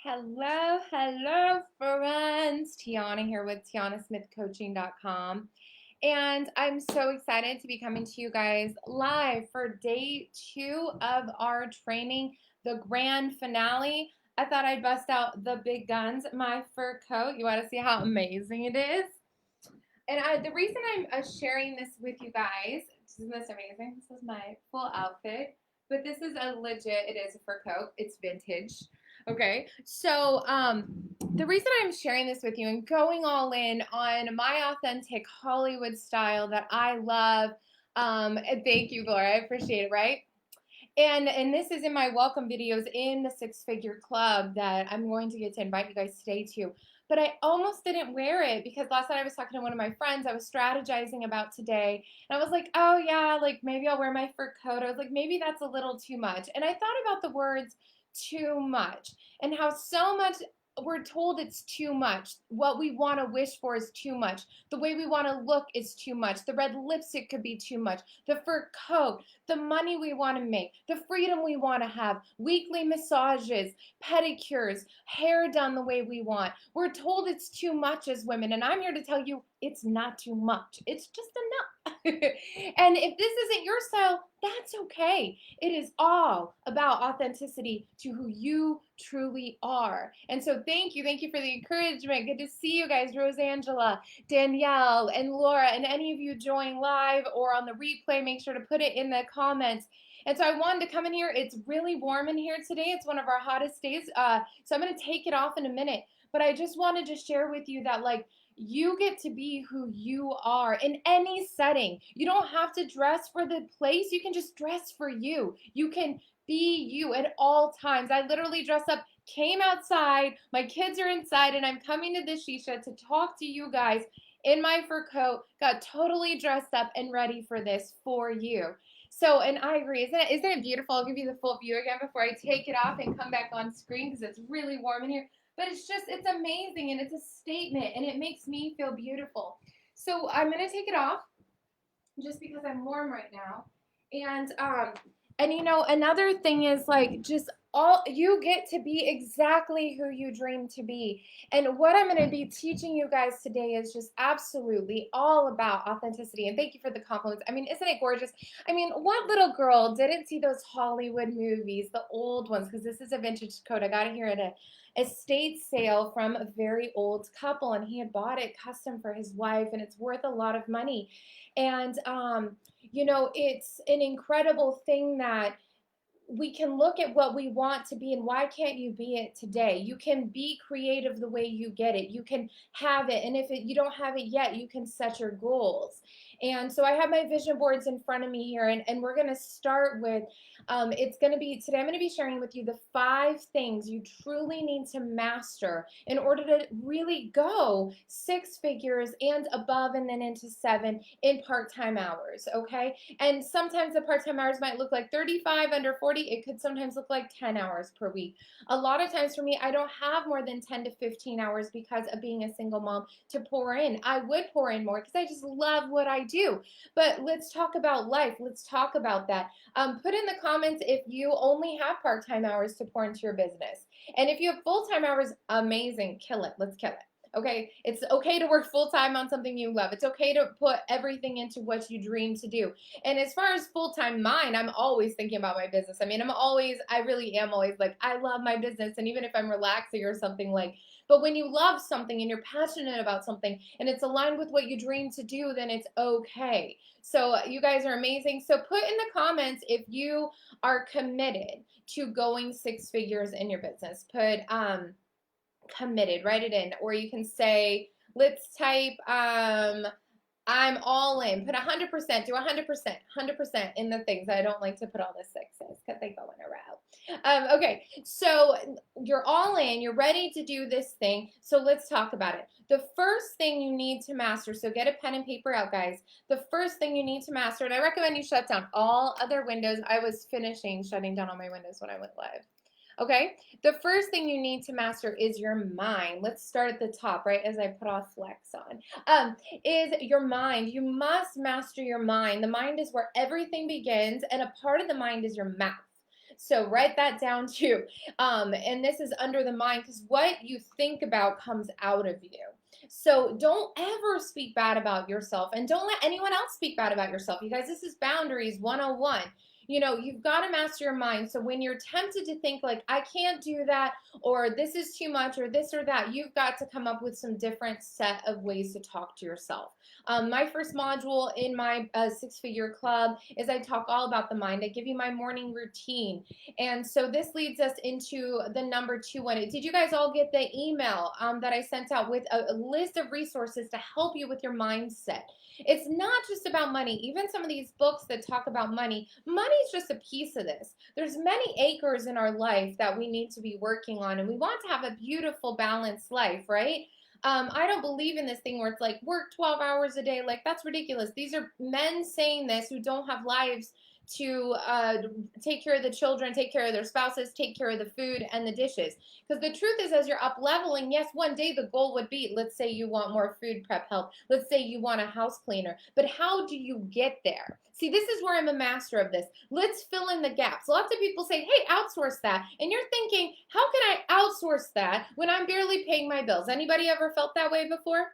Hello, friends. Tiana here with TianaSmithCoaching.com. And I'm so excited to be coming to you guys live for day 2 of our training, the grand finale. I thought I'd bust out the big guns, my fur coat. You want to see how amazing it is? And the reason I'm sharing this with you guys, isn't this amazing? This is my full outfit, but this is a legit, it is a fur coat. It's vintage. Okay, so the reason I'm sharing this with you and going all in on my authentic Hollywood style that I love, and thank you, Laura, I appreciate it, right? And this is in my welcome videos in the Six Figure Club that I'm going to get to invite you guys today to. But I almost didn't wear it because last night I was talking to one of my friends. I was strategizing about today. And I was like, oh, yeah, like maybe I'll wear my fur coat. I was like, maybe that's a little too much. And I thought about the words too much and how so much we're told it's too much. What we want to wish for is too much. The way we want to look is too much. The red lipstick could be too much. The fur coat, the money we want to make, the freedom we want to have, weekly massages, pedicures, hair done the way we want. We're told it's too much as women, and I'm here to tell you it's not too much. It's just enough. And if this isn't your style, that's okay. It is all about authenticity to who you truly are. And so thank you. Thank you for the encouragement. Good to see you guys, Rosangela, Danielle, and Laura, and any of you join live or on the replay, make sure to put it in the comments. And so I wanted to come in here. It's really warm in here today. It's one of our hottest days. So I'm going to take it off in a minute. But I just wanted to share with you that, like, you get to be who you are in any setting. You don't have to dress for the place. You can just dress for you. You can be you at all times. I literally dress up, came outside, my kids are inside, and I'm coming to the shisha to talk to you guys in my fur coat, got totally dressed up and ready for this for you. So, and I agree. Isn't it beautiful? I'll give you the full view again before I take it off and come back on screen because it's really warm in here. But it's amazing and it's a statement and it makes me feel beautiful. So I'm going to take it off just because I'm warm right now. And you know, another thing is like just all you get to be exactly who you dream to be. And what I'm going to be teaching you guys today is just absolutely all about authenticity. And thank you for the compliments. I mean, isn't it gorgeous? I mean, what little girl didn't see those Hollywood movies, the old ones, because this is a vintage coat. I got it here at a estate sale from a very old couple, and he had bought it custom for his wife, and it's worth a lot of money. And you know, it's an incredible thing that we can look at what we want to be, and why can't you be it today? You can be creative the way you get it. You can have it, and if you don't have it yet, you can set your goals. And so I have my vision boards in front of me here, and we're going to start with it's going to be today I'm going to be sharing with you the 5 things you truly need to master in order to really go 6 figures and above, and then into 7 in part-time hours. Okay, and sometimes the part-time hours might look like 35 under 40. It could sometimes look like 10 hours per week. A lot of times for me, I don't have more than 10 to 15 hours because of being a single mom to pour in. I would pour in more because I just love what I do. But let's talk about life. Let's talk about that. Put in the comments if you only have part-time hours to pour into your business. And if you have full-time hours, amazing. Kill it. Let's kill it. Okay, it's okay to work full-time on something you love. It's okay to put everything into what you dream to do. And as far as full-time mine, I'm always thinking about my business. I mean, I really am always like, I love my business. And even if I'm relaxing or something, like, but when you love something and you're passionate about something and it's aligned with what you dream to do, then it's okay. So you guys are amazing. So put in the comments if you are committed to going 6 figures in your business. Put committed, write it in, or you can say, let's type I'm all in. Put 100%, do 100% in the things. I don't like to put all the 6s because they go in a row. Okay, so you're all in, you're ready to do this thing, so let's talk about it. The first thing you need to master, so get a pen and paper out, guys. The first thing you need to master, and I recommend you shut down all other windows. I was finishing shutting down all my windows when I went live. Okay, the first thing you need to master is your mind. Let's start at the top, right, as I put off flex on. Is your mind. You must master your mind. The mind is where everything begins, and a part of the mind is your mouth. So write that down too. And this is under the mind because what you think about comes out of you. So don't ever speak bad about yourself and don't let anyone else speak bad about yourself. You guys, this is boundaries 101. You've got to master your mind. So when you're tempted to think like, I can't do that, or this is too much, or this or that, you've got to come up with some different set of ways to talk to yourself. My first module in my six-figure club is I talk all about the mind. I give you my morning routine. And so this leads us into the number 2 one. Did you guys all get the email that I sent out with a list of resources to help you with your mindset? It's not just about money. Even some of these books that talk about money is just a piece of this. There's many acres in our life that we need to be working on, and we want to have a beautiful, balanced life, right? I don't believe in this thing where it's like work 12 hours a day. Like, that's ridiculous. These are men saying this who don't have lives to take care of the children, take care of their spouses, take care of the food and the dishes. Because the truth is, as you're up leveling, yes, one day the goal would be, let's say you want more food prep help. Let's say you want a house cleaner. But how do you get there? See, this is where I'm a master of this. Let's fill in the gaps. Lots of people say, hey, outsource that. And you're thinking, how can I outsource that when I'm barely paying my bills? Anybody ever felt that way before?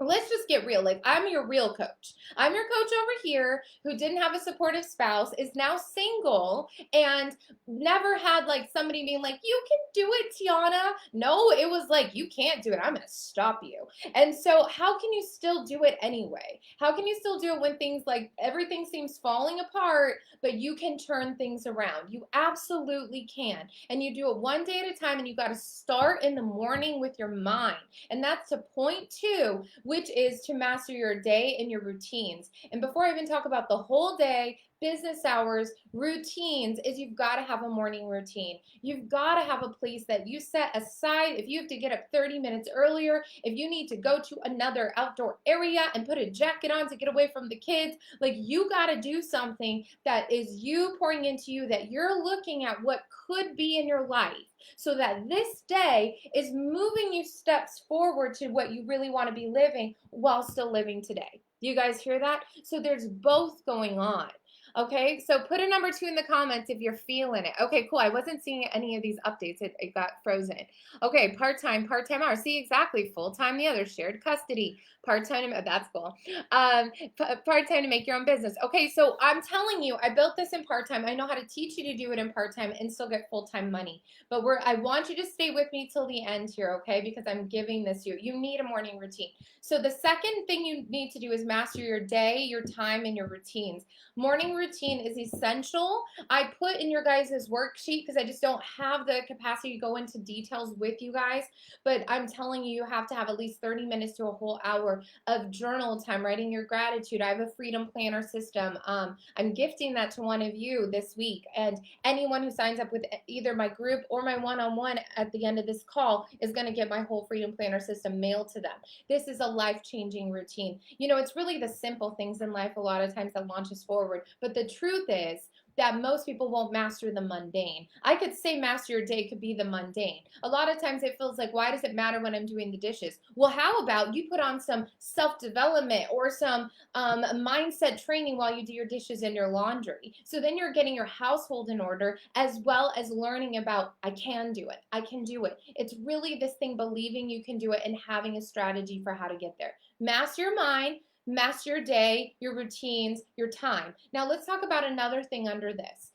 Let's just get real. Like, I'm your real coach. I'm your coach over here who didn't have a supportive spouse, is now single, and never had like somebody being like, you can do it, Tiana. No, it was like, you can't do it. I'm going to stop you. And so how can you still do it anyway? How can you still do it when things like everything seems falling apart, but you can turn things around? You absolutely can. And you do it one day at a time, and you got to start in the morning with your mind. And that's to point two, which is to master your day and your routines. And before I even talk about the whole day, business hours, routines, is you've got to have a morning routine. You've got to have a place that you set aside. If you have to get up 30 minutes earlier, if you need to go to another outdoor area and put a jacket on to get away from the kids, like, you got to do something that is you pouring into you, that you're looking at what could be in your life, so that this day is moving you steps forward to what you really want to be living while still living today. You guys hear that? So there's both going on. Okay, so put a number 2 in the comments if you're feeling it. Okay, cool. I wasn't seeing any of these updates. It got frozen. Okay, part-time hours. See, exactly. Full-time the other. Shared custody. Part-time, that's cool. Part-time to make your own business. Okay, so I'm telling you, I built this in part-time. I know how to teach you to do it in part-time and still get full-time money. But I want you to stay with me till the end here, okay? Because I'm giving this to you. You need a morning routine. So the second thing you need to do is master your day, your time, and your routines. Morning routine is essential. I put in your guys' worksheet because I just don't have the capacity to go into details with you guys. But I'm telling you, you have to have at least 30 minutes to a whole hour of journal time, writing your gratitude. I have a freedom planner system. I'm gifting that to one of you this week. And anyone who signs up with either my group or my one-on-one at the end of this call is going to get my whole freedom planner system mailed to them. This is a life-changing routine. It's really the simple things in life a lot of times that launch us forward. But the truth is that most people won't master the mundane. I could say master your day could be the mundane. A lot of times it feels like, why does it matter when I'm doing the dishes? Well, how about you put on some self-development or some mindset training while you do your dishes and your laundry? So then you're getting your household in order, as well as learning about, I can do it. I can do it. It's really this thing, believing you can do it and having a strategy for how to get there. Master your mind. Master your day, your routines, your time. Now let's talk about another thing under this.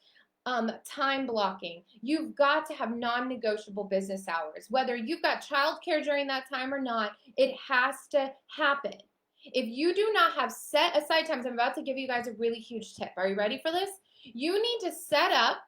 Time blocking. You've got to have non-negotiable business hours. Whether you've got childcare during that time or not, it has to happen. If you do not have set aside times, I'm about to give you guys a really huge tip. Are you ready for this? You need to set up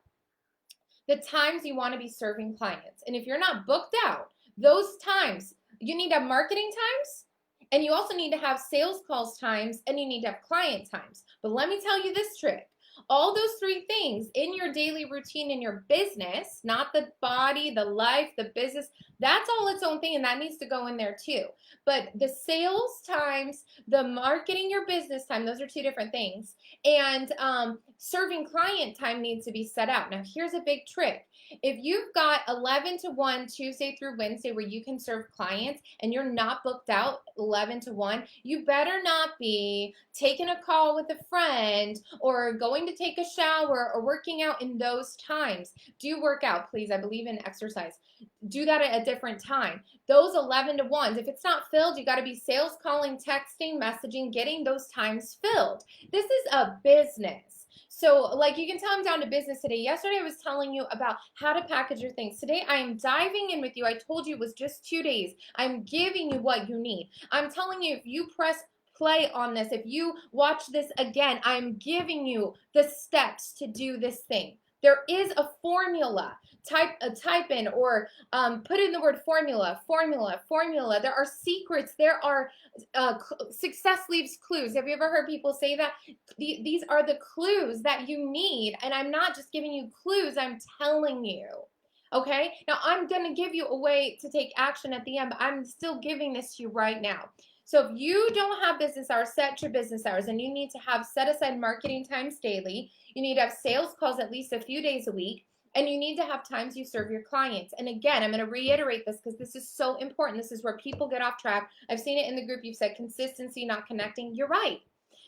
the times you want to be serving clients. And if you're not booked out, those times, you need to have marketing times, and you also need to have sales calls times, and you need to have client times. But let me tell you this trick. All those 3 things in your daily routine in your business, not the body, the life, the business, that's all its own thing, and that needs to go in there too. But the sales times, the marketing your business time, those are 2 different things. And serving client time needs to be set out. Now, here's a big trick. If you've got 11 to 1 Tuesday through Wednesday where you can serve clients and you're not booked out 11 to 1, you better not be taking a call with a friend or going going to take a shower or working out in those times. Do work out, please. I believe in exercise. Do that at a different time. Those 11 to 1s, if it's not filled, you got to be sales calling, texting, messaging, getting those times filled. This is a business. So like you can tell I'm down to business today. Yesterday I was telling you about how to package your things. Today I am diving in with you. I told you it was just 2 days. I'm giving you what you need. I'm telling you, if you press play on this, if you watch this again, I'm giving you the steps to do this thing. There is a formula. Type in or put in the word formula. There are secrets. There are success leaves clues. Have you ever heard people say that? These are the clues that you need. And I'm not just giving you clues. I'm telling you. Okay? Now, I'm going to give you a way to take action at the end, but I'm still giving this to you right now. So if you don't have business hours, set your business hours, and you need to have set aside marketing times daily. You need to have sales calls at least a few days a week. And you need to have times you serve your clients. And again, I'm going to reiterate this because this is so important. This is where people get off track. I've seen it in the group. You've said consistency, not connecting. You're right.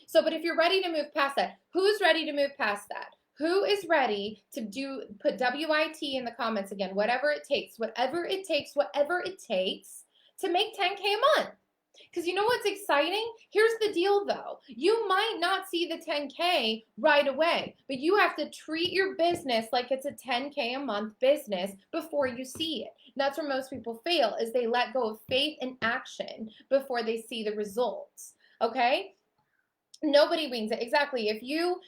So, but if you're ready to move past that, who's ready to move past that? Who is ready to put WIT in the comments again, whatever it takes to make 10K a month. Because you know what's exciting? Here's the deal though. You might not see the 10K right away, but you have to treat your business like it's a 10K a month business before you see it. And that's where most people fail, is they let go of faith and action before they see the results. Okay? Nobody wings it. Exactly. If you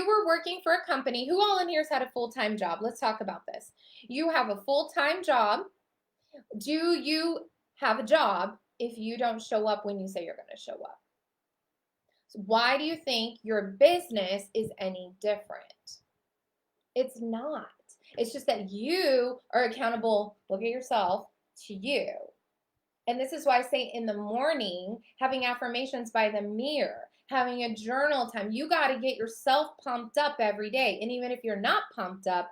were working for a company, who all in here has had a full-time job? Let's talk about this. You have a full-time job. Do you have a job if you don't show up when you say you're going to show up? So why do you think your business is any different? It's not. It's just that you are accountable, look at yourself, to you. And this is why I say in the morning, having affirmations by the mirror, having a journal time, you got to get yourself pumped up every day. And even if you're not pumped up,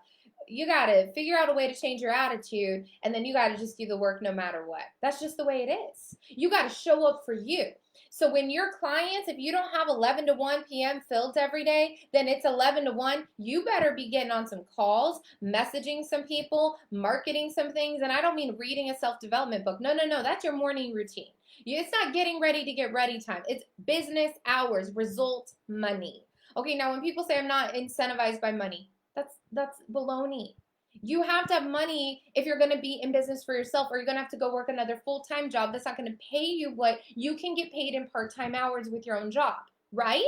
you got to figure out a way to change your attitude, and then you got to just do the work no matter what. That's just the way it is. You got to show up for you. So when your clients, if you don't have 11 to 1 p.m. filled every day, then it's 11 to 1. You better be getting on some calls, messaging some people, marketing some things. And I don't mean reading a self-development book. No. That's your morning routine. It's not getting ready to get ready time. It's business hours, result, money. Okay, now when people say I'm not incentivized by money, that's baloney. You have to have money if you're going to be in business for yourself, or you're going to have to go work another full-time job that's not going to pay you what you can get paid in part-time hours with your own job, right?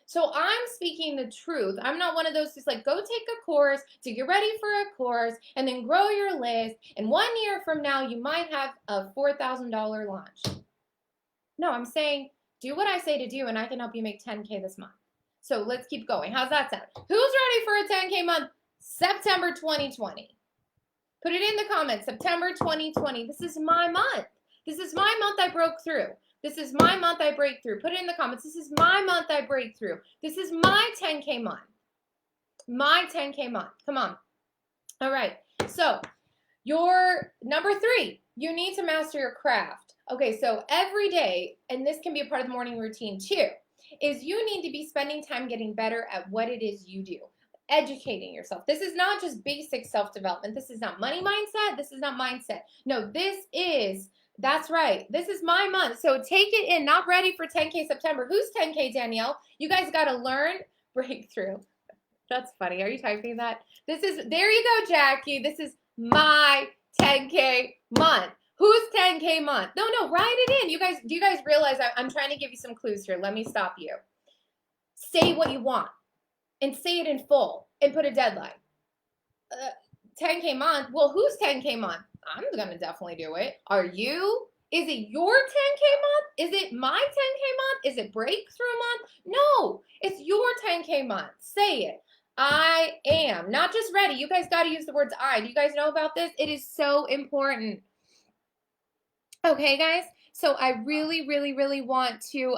So I'm speaking the truth. I'm not one of those just like, go take a course to get ready for a course and then grow your list. And 1 year from now, you might have a $4,000 launch. No, I'm saying do what I say to do, and I can help you make 10K this month. So let's keep going. How's that sound? Who's ready for a 10K month? September 2020. Put it in the comments. September 2020. This is my month. This is my month I broke through. This is my month I break through. Put it in the comments. This is my month I break through. This is my 10K month. My 10K month. Come on. All right. So your number 3, you need to master your craft. Okay, so every day, and this can be a part of the morning routine too, is you need to be spending time getting better at what it is you do. Educating yourself. This is not just basic self-development. This is not money mindset. This is not mindset. No, that's right. This is my month. So take it in. Not ready for 10K September. Who's 10K, Danielle? You guys got to learn breakthrough. That's funny. Are you typing that? There you go, Jackie. This is my 10K month. Who's 10K month? No, write it in. Do you guys realize I'm trying to give you some clues here? Let me stop you. Say what you want and say it in full and put a deadline. 10K month. Well, who's 10K month? I'm going to definitely do it. Are you? Is it your 10K month? Is it my 10K month? Is it breakthrough month? No, it's your 10K month. Say it. I am. Not just ready. You guys got to use the words I. Do you guys know about this? It is so important. Okay, guys, so I really, really, really want to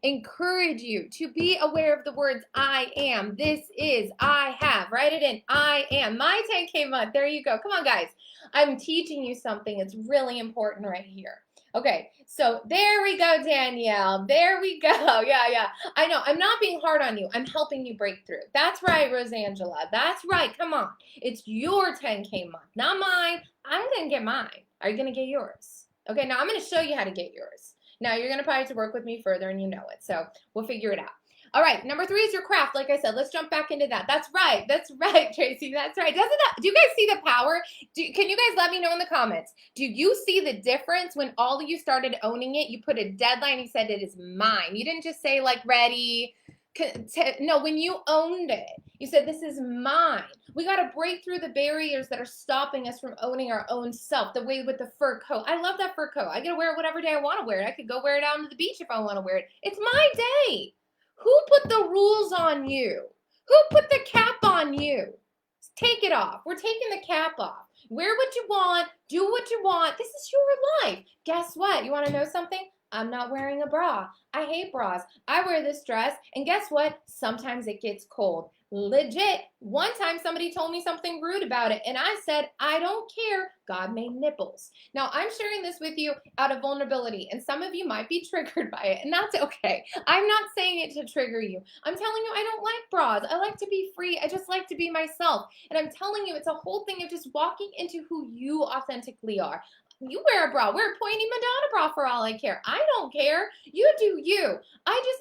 encourage you to be aware of the words I am, this is, I have. Write it in, I am. My 10K month. There you go. Come on, guys. I'm teaching you something. It's really important right here. Okay, so there we go, Danielle. There we go. Yeah, yeah. I know. I'm not being hard on you. I'm helping you break through. That's right, Rosangela. That's right. Come on. It's your 10K month, not mine. I'm going to get mine. Are you going to get yours? Okay, now I'm going to show you how to get yours. Now you're going to probably have to work with me further and you know it. So we'll figure it out. All right, number 3 is your craft. Like I said, let's jump back into that. That's right. That's right, Tracy. That's right. Do you guys see the power? Can you guys let me know in the comments? Do you see the difference when all of you started owning it? You put a deadline. You said it is mine. You didn't just say like ready. No, when you owned it, you said this is mine. We got to break through the barriers that are stopping us from owning our own self. The way with the fur coat. I love that fur coat. I get to wear it whatever day I want to wear it. I could go wear it out on the beach if I want to wear it. It's my day. Who put the rules on you? Who put the cap on you? Take it off. We're taking the cap off. Wear what you want. Do what you want. This is your life. Guess what? You want to know something? I'm not wearing a bra. I hate bras. I wear this dress, and guess what? Sometimes it gets cold. Legit. One time somebody told me something rude about it, and I said, I don't care. God made nipples. Now, I'm sharing this with you out of vulnerability, and some of you might be triggered by it, and that's okay. I'm not saying it to trigger you. I'm telling you I don't like bras. I like to be free. I just like to be myself. And I'm telling you it's a whole thing of just walking into who you authentically are. You wear a bra. Wear a pointy Madonna bra for all I care. I don't care. You do you.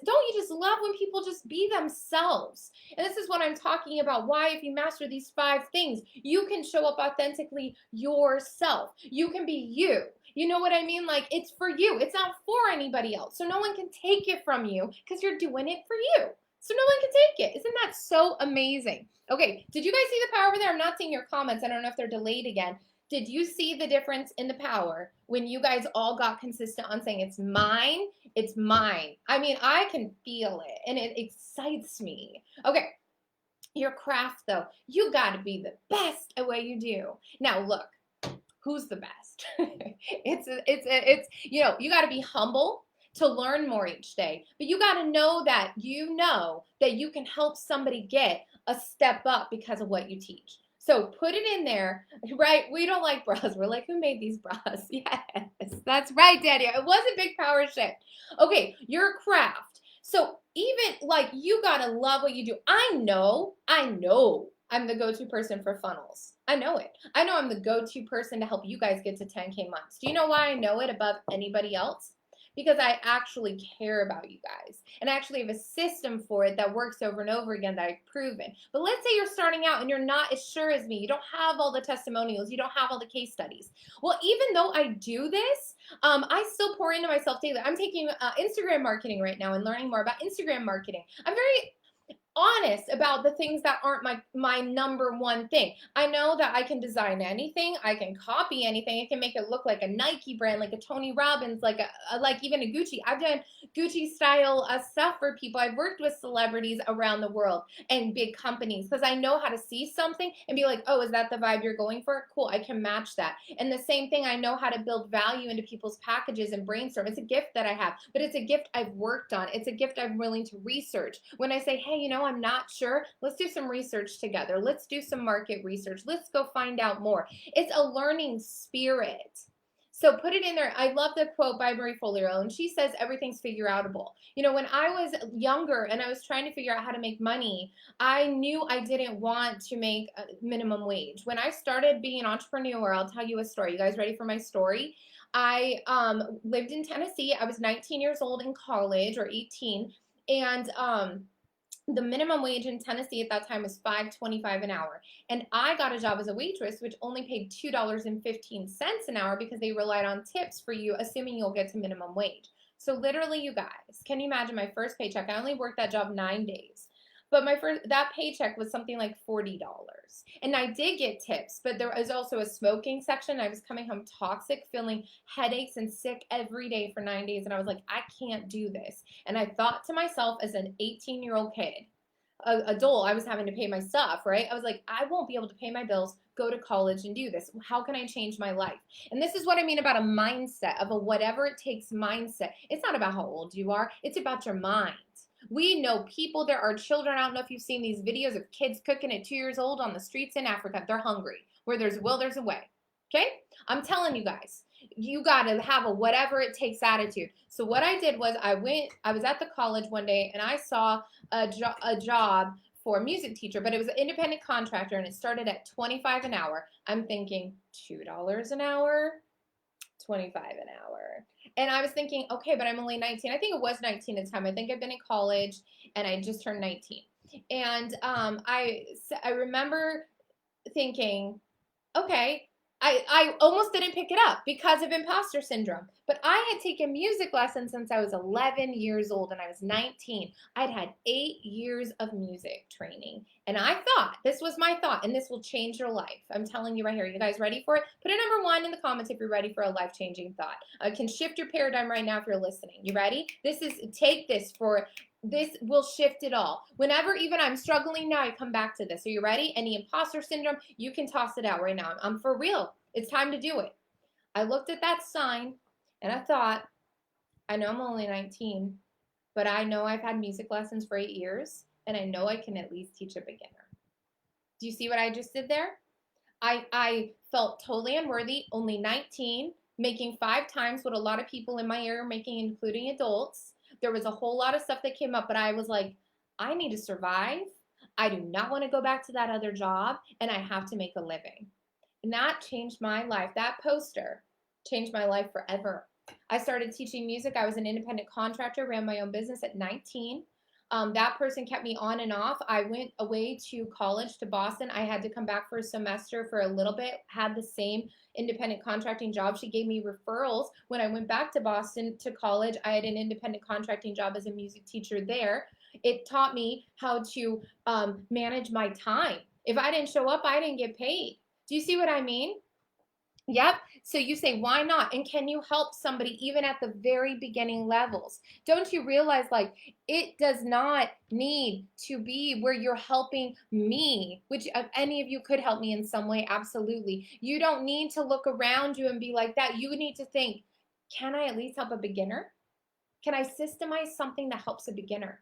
Don't you just love when people just be themselves? And this is what I'm talking about. Why, if you master these 5 things, you can show up authentically yourself. You can be you. You know what I mean? Like, it's for you. It's not for anybody else. So no one can take it from you because you're doing it for you. So no one can take it. Isn't that so amazing? Okay, did you guys see the power over there? I'm not seeing your comments. I don't know if they're delayed again. Did you see the difference in the power when you guys all got consistent on saying it's mine? It's mine. I mean, I can feel it and it excites me. Okay, your craft though, you got to be the best at what you do. Now look, who's the best? it's you know, you got to be humble to learn more each day, but you got to know that you can help somebody get a step up because of what you teach. So put it in there, right? We don't like bras. We're like, who made these bras? Yes, that's right, Daddy. It was a big power shift. Okay, your craft. So even like you gotta love what you do. I know I'm the go-to person for funnels. I know it. I know I'm the go-to person to help you guys get to 10K months. Do you know why I know it above anybody else? Because I actually care about you guys. And I actually have a system for it that works over and over again that I've proven. But let's say you're starting out and you're not as sure as me. You don't have all the testimonials. You don't have all the case studies. Well, even though I do this, I still pour into myself daily. I'm taking Instagram marketing right now and learning more about Instagram marketing. I'm very honest about the things that aren't my number one thing. I know that I can design anything, I can copy anything, I can make it look like a Nike brand, like a Tony Robbins, like even a Gucci. I've done Gucci style stuff for people. I've worked with celebrities around the world and big companies because I know how to see something and be like, oh, is that the vibe you're going for? Cool, I can match that. And the same thing, I know how to build value into people's packages and brainstorm. It's a gift that I have, but it's a gift I've worked on. It's a gift I'm willing to research. When I say, hey, you know, I'm not sure, let's do some research together. Let's do some market research. Let's go find out more. It's a learning spirit. So put it in there. I love the quote by Marie Forleo, and she says everything's figure outable. You know, when I was younger and I was trying to figure out how to make money, I knew I didn't want to make a minimum wage. When I started being an entrepreneur, I'll tell you a story. You guys ready for my story? I lived in Tennessee. I was 19 years old in college, or 18, and the minimum wage in Tennessee at that time was $5.25 an hour. And I got a job as a waitress, which only paid $2.15 an hour because they relied on tips for you, assuming you'll get to minimum wage. So literally, you guys, can you imagine my first paycheck? I only worked that job 9 days. But that paycheck was something like $40. And I did get tips, but there was also a smoking section. I was coming home toxic, feeling headaches and sick every day for 9 days. And I was like, I can't do this. And I thought to myself as an 18-year-old kid, adult, I was having to pay my stuff, right? I was like, I won't be able to pay my bills, go to college and do this. How can I change my life? And this is what I mean about a mindset, of a whatever it takes mindset. It's not about how old you are. It's about your mind. We know people, there are children, I don't know if you've seen these videos of kids cooking at 2 years old on the streets in Africa. They're hungry. Where there's a will, there's a way. Okay? I'm telling you guys, You got to have a whatever it takes attitude. So what I did was I was at the college one day and I saw a job for a music teacher, but it was an independent contractor and it started at 25 an hour. I'm thinking $2 an hour, 25 an hour. And I was thinking, okay, but I'm only 19. I think it was 19 at the time. I think I've been in college and I just turned 19. And I remember thinking, okay, I almost didn't pick it up because of imposter syndrome. But I had taken music lessons since I was 11 years old and I was 19. I'd had 8 years of music training. And I thought, this was my thought, and this will change your life. I'm telling you right here. You guys ready for it? Put a number 1 in the comments if you're ready for a life-changing thought. I can shift your paradigm right now if you're listening. You ready? Take this for this will shift it all. Whenever even I'm struggling now, I come back to this. Are you ready? Any imposter syndrome, you can toss it out right now. I'm for real. It's time to do it. I looked at that sign and I thought, I know I'm only 19, but I know I've had music lessons for 8 years and I know I can at least teach a beginner. Do you see what I just did there? I felt totally unworthy, only 19, making 5 times what a lot of people in my area are making, including adults. There was a whole lot of stuff that came up, but I was like, I need to survive. I do not want to go back to that other job, and I have to make a living. And that changed my life. That poster changed my life forever. I started teaching music. I was an independent contractor, ran my own business at 19. That person kept me on and off. I went away to college to Boston. I had to come back for a semester for a little bit, had the same independent contracting job. She gave me referrals. When I went back to Boston to college, I had an independent contracting job as a music teacher there. It taught me how to manage my time. If I didn't show up, I didn't get paid. Do you see what I mean? Yep. So you say, why not? And can you help somebody even at the very beginning levels? Don't you realize, like, it does not need to be where you're helping me, which any of you could help me in some way, absolutely. You don't need to look around you and be like that. You need to think, can I at least help a beginner? Can I systemize something that helps a beginner?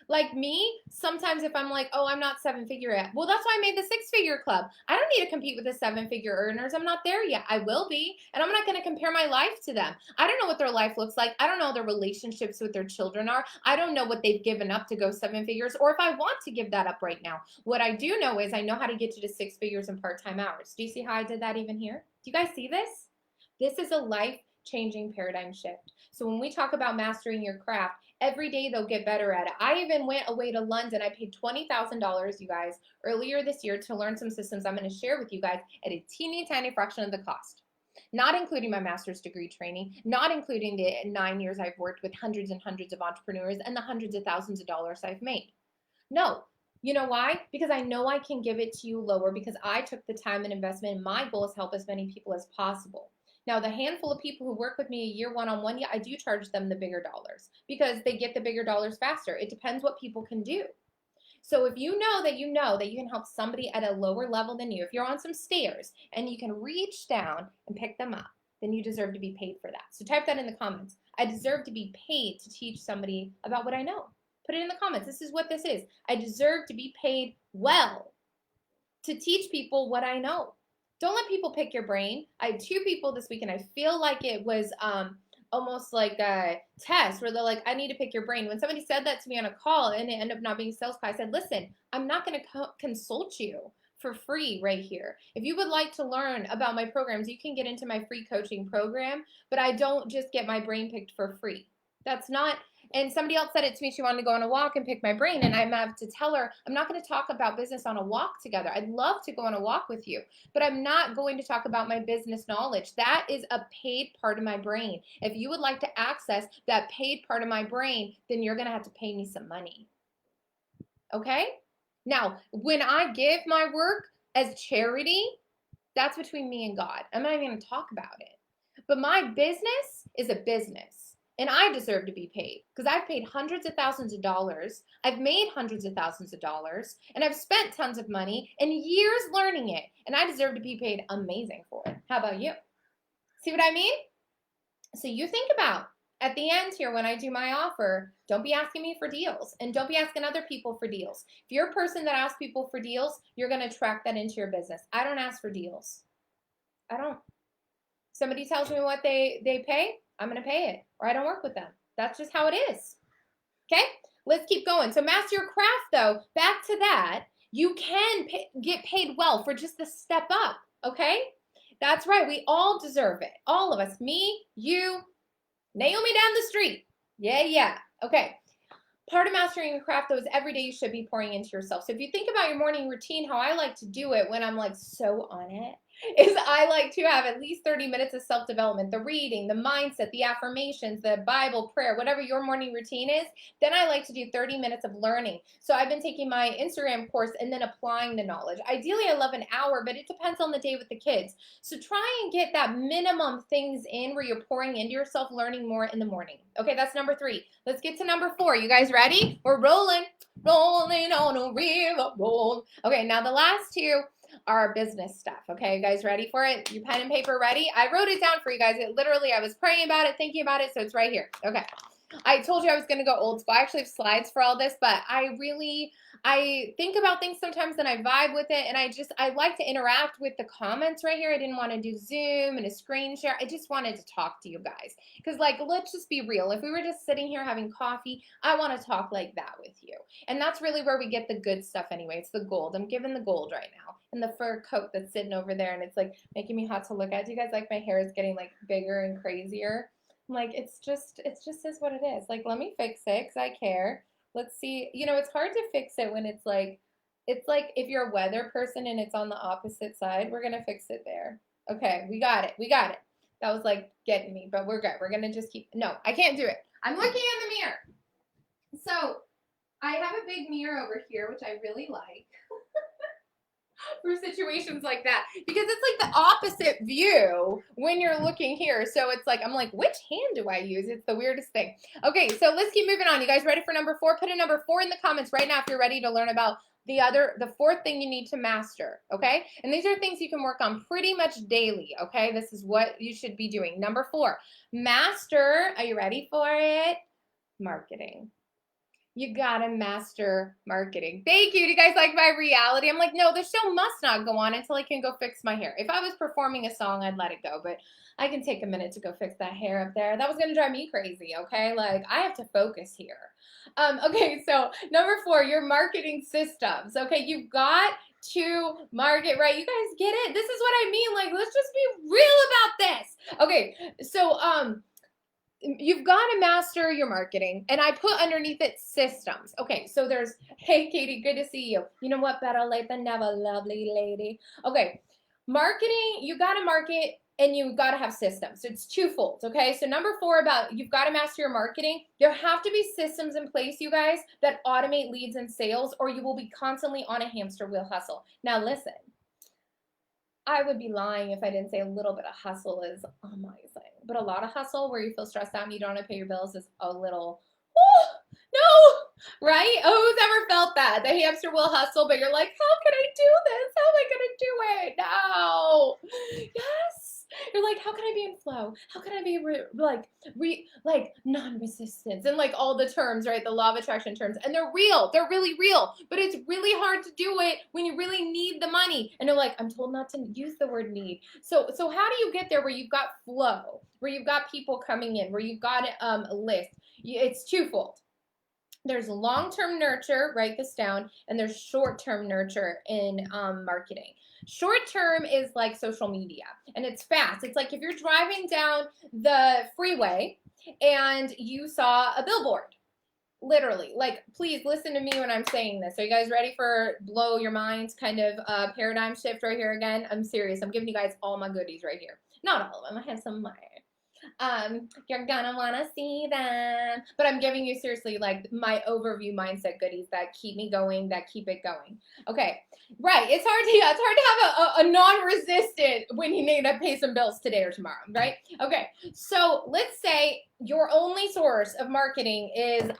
Like me, sometimes if I'm like, oh, I'm not 7-figure yet. Well, that's why I made the 6-figure club. I don't need to compete with the 7-figure earners. I'm not there yet. I will be. And I'm not going to compare my life to them. I don't know what their life looks like. I don't know their relationships with their children are. I don't know what they've given up to go 7 figures or if I want to give that up right now. What I do know is I know how to get you to 6 figures in part-time hours. Do you see how I did that even here? Do you guys see this? This is a life-changing paradigm shift. So when we talk about mastering your craft, every day they'll get better at it. I even went away to London. I paid $20,000, you guys, earlier this year to learn some systems I'm going to share with you guys at a teeny tiny fraction of the cost. Not including my master's degree training, not including the 9 years I've worked with hundreds and hundreds of entrepreneurs and the hundreds of thousands of dollars I've made. No. You know why? Because I know I can give it to you lower because I took the time and investment, and my goal is to help as many people as possible. Now, the handful of people who work with me a year one-on-one, yeah, I do charge them the bigger dollars because they get the bigger dollars faster. It depends what people can do. So if you know that you can help somebody at a lower level than you, if you're on some stairs and you can reach down and pick them up, then you deserve to be paid for that. So type that in the comments. I deserve to be paid to teach somebody about what I know. Put it in the comments. This is what this is. I deserve to be paid well to teach people what I know. Don't let people pick your brain. I had 2 people this week, and I feel like it was almost like a test where they're like, I need to pick your brain. When somebody said that to me on a call and it ended up not being a sales call, I said, listen, I'm not going to consult you for free right here. If you would like to learn about my programs, you can get into my free coaching program, but I don't just get my brain picked for free. That's not. And somebody else said it to me. She wanted to go on a walk and pick my brain. And I'm going to have to tell her, I'm not going to talk about business on a walk together. I'd love to go on a walk with you, but I'm not going to talk about my business knowledge. That is a paid part of my brain. If you would like to access that paid part of my brain, then you're going to have to pay me some money. Okay? Now, when I give my work as charity, that's between me and God. I'm not even going to talk about it. But my business is a business. And I deserve to be paid because I've paid hundreds of thousands of dollars. I've made hundreds of thousands of dollars, and I've spent tons of money and years learning it. And I deserve to be paid amazing for it. How about you? See what I mean? So you think about at the end here when I do my offer, don't be asking me for deals and don't be asking other people for deals. If you're a person that asks people for deals, you're going to track that into your business. I don't ask for deals. I don't. Somebody tells me what they pay, I'm going to pay it, or I don't work with them. That's just how it is. Okay, let's keep going. So master your craft, though. Back to that. You can get paid well for just the step up, okay? That's right. We all deserve it. All of us. Me, you, Naomi down the street. Yeah. Okay. Part of mastering your craft, though, is every day you should be pouring into yourself. So if you think about your morning routine, how I like to do it when I'm like so on it, is I like to have at least 30 minutes of self-development, the reading, the mindset, the affirmations, the Bible, prayer, whatever your morning routine is. Then I like to do 30 minutes of learning. So I've been taking my Instagram course and then applying the knowledge. Ideally, I love an hour, but it depends on the day with the kids. So try and get that minimum things in where you're pouring into yourself, learning more in the morning. Okay, that's number 3. Let's get to number 4. You guys ready? We're rolling on a river roll. Okay, now the last 2 are business stuff. Okay, you guys ready for it? Your pen and paper ready? I wrote it down for you guys. It literally, I was praying about it, thinking about it, so it's right here. Okay. I told you I was going to go old school. I actually have slides for all this, but I think about things sometimes and I vibe with it, and I like to interact with the comments right here. I didn't want to do Zoom and a screen share. I just wanted to talk to you guys because, like, let's just be real. If we were just sitting here having coffee, I want to talk like that with you, and that's really where we get the good stuff anyway. It's the gold. I'm giving the gold right now, and the fur coat that's sitting over there, and it's like making me hot to look at. Do you guys like my hair is getting like bigger and crazier? Like, it's just is what it is. Like, let me fix it because I care. Let's see. You know, it's hard to fix it when it's like if you're a weather person and it's on the opposite side. We're going to fix it there. Okay, we got it. That was like getting me, but we're good. We're going to just keep, no, I can't do it. I'm looking in the mirror. So I have a big mirror over here, which I really like. For situations like that, because it's like the opposite view when you're looking here. So it's like, I'm like, which hand do I use? It's the weirdest thing. Okay, so let's keep moving on. You guys ready for number 4? Put a number 4 in the comments right now if you're ready to learn about the 4th thing you need to master, okay? And these are things you can work on pretty much daily, okay? This is what you should be doing. Number 4, master, are you ready for it? Marketing. You gotta master marketing. Thank you. Do you guys like my reality? I'm like, no, the show must not go on until I can go fix my hair. If I was performing a song, I'd let it go, but I can take a minute to go fix that hair up there. That was gonna drive me crazy, okay? Like, I have to focus here. Okay, so number 4, your marketing systems. Okay, you've got to market right. You guys get it? This is what I mean. Like, let's just be real about this. Okay, so you've got to master your marketing, and I put underneath it systems. Okay, so there's, hey Katie, good to see you. You know what, better late than never, lovely lady. Okay, marketing, you got to market and you've got to have systems. So it's twofold, okay? So number 4, about you've got to master your marketing. There have to be systems in place, you guys, that automate leads and sales, or you will be constantly on a hamster wheel hustle. Now listen, I would be lying if I didn't say a little bit of hustle is amazing. But a lot of hustle where you feel stressed out and you don't want to pay your bills is a little, oh, no, right? Oh, who's ever felt that? The hamster wheel hustle, but you're like, how can I do this? How am I going to do it? No. Yes. You're like, how can I be in flow? How can I be like non-resistance and like all the terms, right? The law of attraction terms. And they're real. They're really real. But it's really hard to do it when you really need the money. And they're like, I'm told not to use the word need. So how do you get there where you've got flow, where you've got people coming in, where you've got a list? It's twofold. There's long-term nurture, write this down, and there's short-term nurture in marketing. Short-term is like social media, and it's fast. It's like if you're driving down the freeway and you saw a billboard, literally, like, please listen to me when I'm saying this. Are you guys ready for blow your minds kind of paradigm shift right here again? I'm serious. I'm giving you guys all my goodies right here. Not all of them. I have some of mine. You're gonna wanna see them. But I'm giving you seriously like my overview mindset goodies that keep me going, that keep it going. Okay, right. It's hard to have a non-resistant when you need to pay some bills today or tomorrow, right? Okay, so let's say your only source of marketing is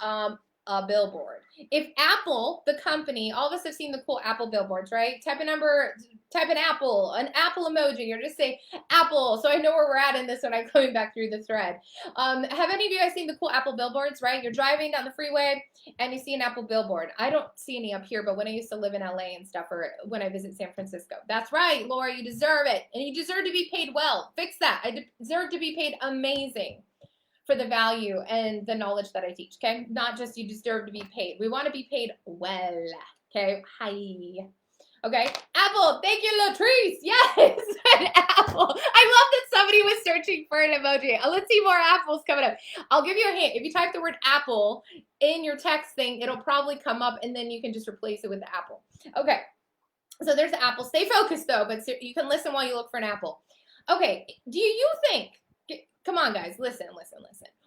a billboard. If Apple, the company, all of us have seen the cool Apple billboards, right? Type in Apple, an Apple emoji, or just say Apple, so I know where we're at in this when I'm coming back through the thread. Have any of you guys seen the cool Apple billboards, right? You're driving down the freeway and you see an Apple billboard. I don't see any up here, but when I used to live in LA and stuff, or when I visit San Francisco. That's right, Laura, you deserve it. And you deserve to be paid well. Fix that. I deserve to be paid amazing for the value and the knowledge that I teach, okay? Not just you deserve to be paid. We want to be paid well, okay? Hi. Okay, Apple, thank you, Latrice. Yes, an apple. I love that somebody was searching for an emoji. Let's see more apples coming up. I'll give you a hint. If you type the word apple in your text thing, it'll probably come up, and then you can just replace it with the apple. Okay, so there's the apple. Stay focused, though, but you can listen while you look for an apple. Okay, do you think, come on, guys, listen.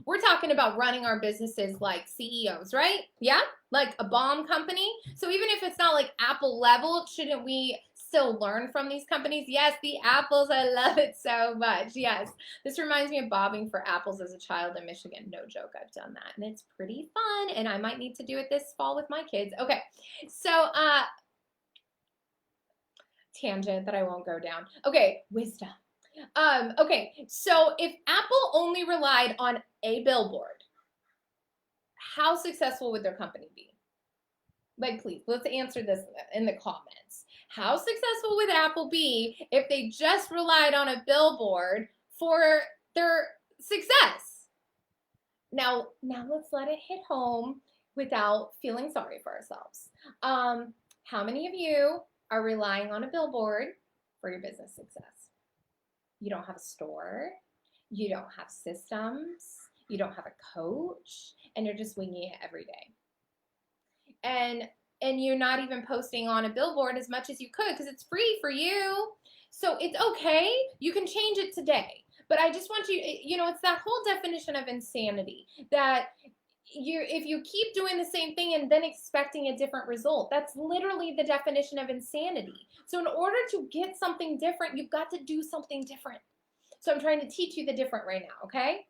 We're talking about running our businesses like CEOs, right? Yeah? Like a bomb company. So even if it's not like Apple level, shouldn't we still learn from these companies? Yes, the apples. I love it so much. Yes. This reminds me of bobbing for apples as a child in Michigan. No joke, I've done that. And it's pretty fun. And I might need to do it this fall with my kids. Okay. So, tangent that I won't go down. Okay, wisdom. Okay, so if Apple only relied on a billboard, how successful would their company be? Like, please, let's answer this in the comments. How successful would Apple be if they just relied on a billboard for their success? Now let's let it hit home without feeling sorry for ourselves. How many of you are relying on a billboard for your business success? You don't have a store, you don't have systems, you don't have a coach, and you're just winging it every day. And you're not even posting on a billboard as much as you could because it's free for you. So it's okay. You can change it today. But I just want you, it's that whole definition of insanity that if you keep doing the same thing and then expecting a different result, that's literally the definition of insanity. So in order to get something different, you've got to do something different. So I'm trying to teach you the different right now, okay?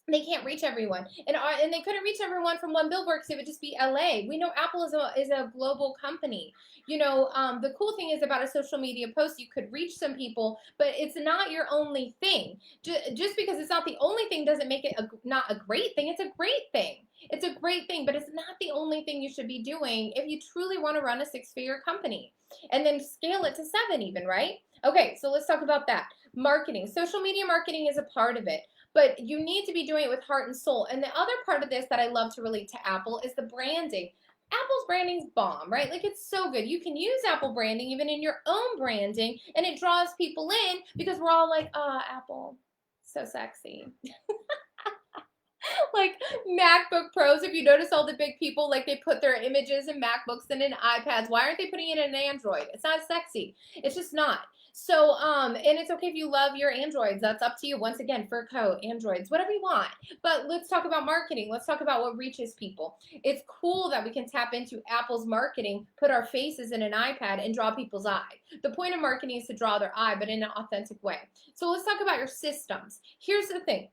They can't reach everyone. And they couldn't reach everyone from one billboard because it would just be LA. We know Apple is a global company. The cool thing is about a social media post, you could reach some people, but it's not your only thing. Just because it's not the only thing doesn't make it not a great thing. It's a great thing. It's a great thing, but it's not the only thing you should be doing if you truly want to run a 6-figure company. And then scale it to 7 even, right? Okay, so let's talk about that. Marketing. Social media marketing is a part of it. But you need to be doing it with heart and soul. And the other part of this that I love to relate to Apple is the branding. Apple's branding's bomb, right? Like, it's so good. You can use Apple branding even in your own branding, and it draws people in because we're all like, Apple, so sexy. Like MacBook Pros, if you notice all the big people, like they put their images in MacBooks and in iPads. Why aren't they putting it in Android? It's not sexy. It's just not. So, and it's okay if you love your Androids. That's up to you. Once again, fur coat, Androids, whatever you want. But let's talk about marketing. Let's talk about what reaches people. It's cool that we can tap into Apple's marketing, put our faces in an iPad, and draw people's eye. The point of marketing is to draw their eye, but in an authentic way. So let's talk about your systems. Here's the thing.